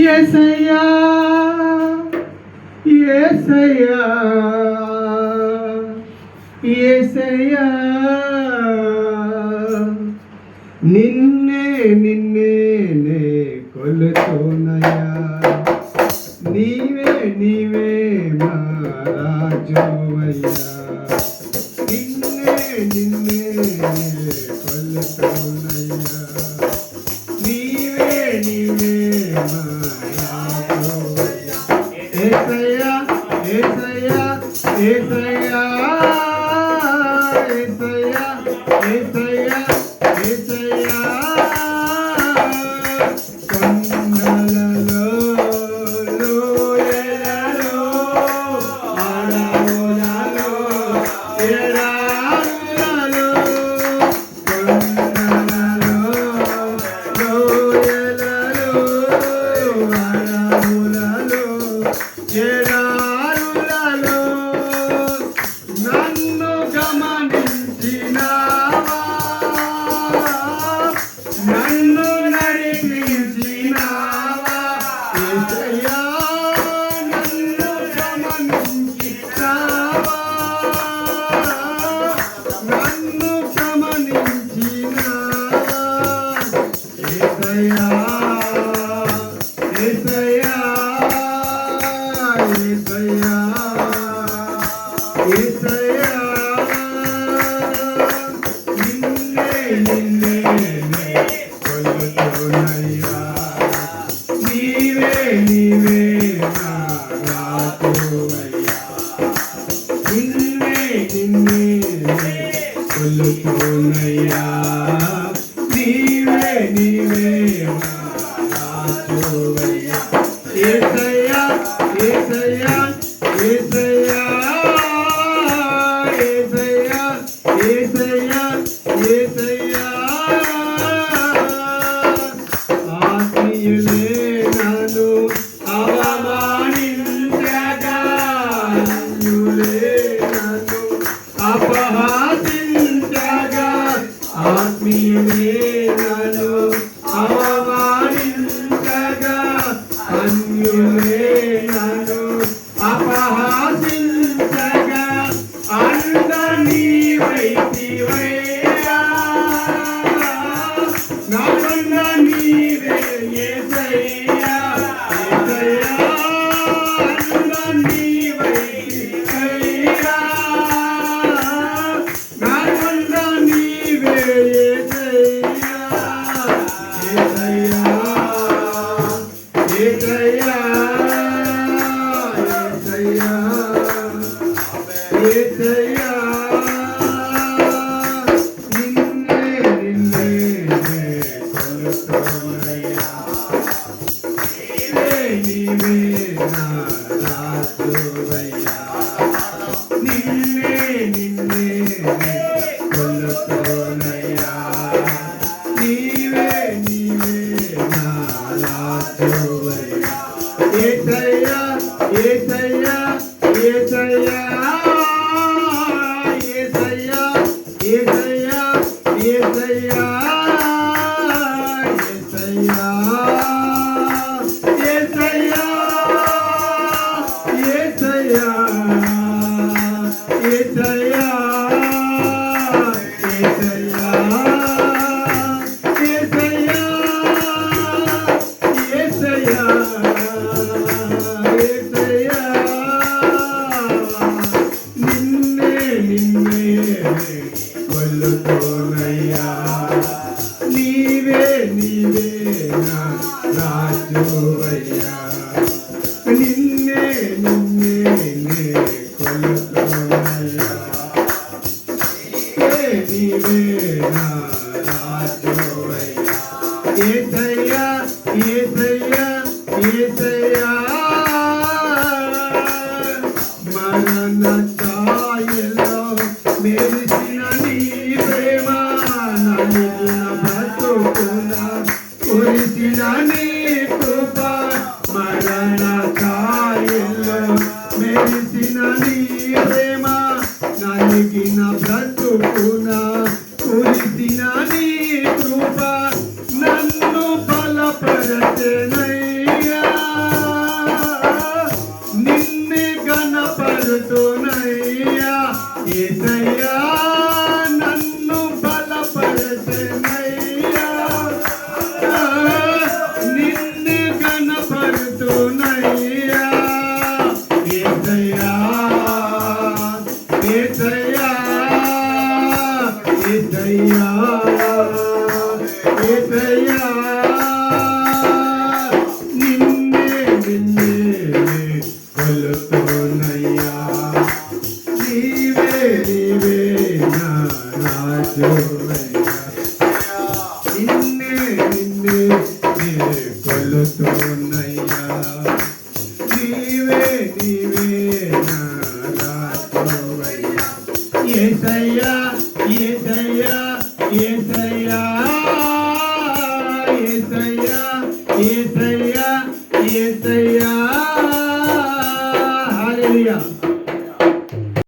యేసయ్యా యేసయ్యా యేసయ్యా నిన్నే నిన్నే నే కొలుతున్నయ్యా నీవే నీవే మా రాజువయ్యా నిన్నే నిన్నే కొలుతున్నయ్యా నీవే నీవే మా రాజువయ్యా యేసయ్యా యేసయ్యా యేసయ్యా యేసయ్యా యేసయ్యా యేసయ్యా కొండలలో లోయలలో అడవులలో ఎడారులలో కొండలలో లోయలలో అడవులలో ఎడారులలో నన్ను గమనించినావా నన్ను నడిపించినావా యేసయ్యా నన్ను గమనించినావా నన్ను గమనించినావా యేసయ్యా యేసయ్యా యేసయ్యా యేసయ్యా నిన్నే నిన్నే నే కొలుతున్నయ్యా నీవే నీవే నా రాజువయ్యా నిన్నే నిన్నే నే కొలుతున్నయ్యా నీవే నీవే నా రాజువయ్యా యేసయ్యా యేసయ్యా యేసయ్యా యేసయ్యా యేసయ్యా యేసయ్యా ఆత్మీయులే నన్ను అవమానించగా అన్యులే నన్ను అపహాసించగా ఆత్మీయులే నన్ను అవమానించగా అన్యులే నన్ను అపహాసించగా అండ నీవైతివయ్యా నాకండ నీవే యేసయ్యా యేసయ్యా అండ నీవైతివయ్యా నాకండ నీవే యేసయ్యా యేసయ్యా యేసయ్యా యేసయ్యా నిన్నే నిన్నే నే కొలుతున్నయ్యా నీవే నా రాజువయ్యా నిన్నే నిన్నే నే కొలుతున్నయ్యా నీవే నీవే నా రాజువయ్యా యేసయ్యా యేసయ్యా యేసయ్యా యేసయ్యా యేసయ్యా యేసయ్యా యేసయ్యా యేసయ్యా యేసయ్యా యేసయ్యా యేసయ్యా యేసయ్యా యేసయ్యా యేసయ్యా నిన్నే నిన్నే కొలుతున్నయ్యా నీవే నీవే నా రాజువయ్యా నిన్నే నిన్నే నే కొలుతున్నయ్యా నీవే నా రాజువయ్యా యేసయ్యా యేసయ్యా యేసయ్యా మరణ ఛాయలో మెరిసిన నీ ప్రేమ నలిగిన బ్రతుకున కురిసిన నీ కృప మరణ ఛాయలో మెరిసిన నీ ప్రేమ నలిగిన బ్రతుకున కురిసిన నీ కృప నన్ను బలపరచెనయ్యా యేసయ్యా నిన్నే నిన్నే కొలుతున్నయ్యా నీవే నీవే నా రాజువయ్యా నిన్నే నిన్నే కొలుతున్నయ్యా నీవే నీవే నా రాజువయ్యా యేసయ్యా యేసయ్యా యేసయ్యా యేసయ్యా యేసయ్యా యేసయ్యా హల్లెలూయా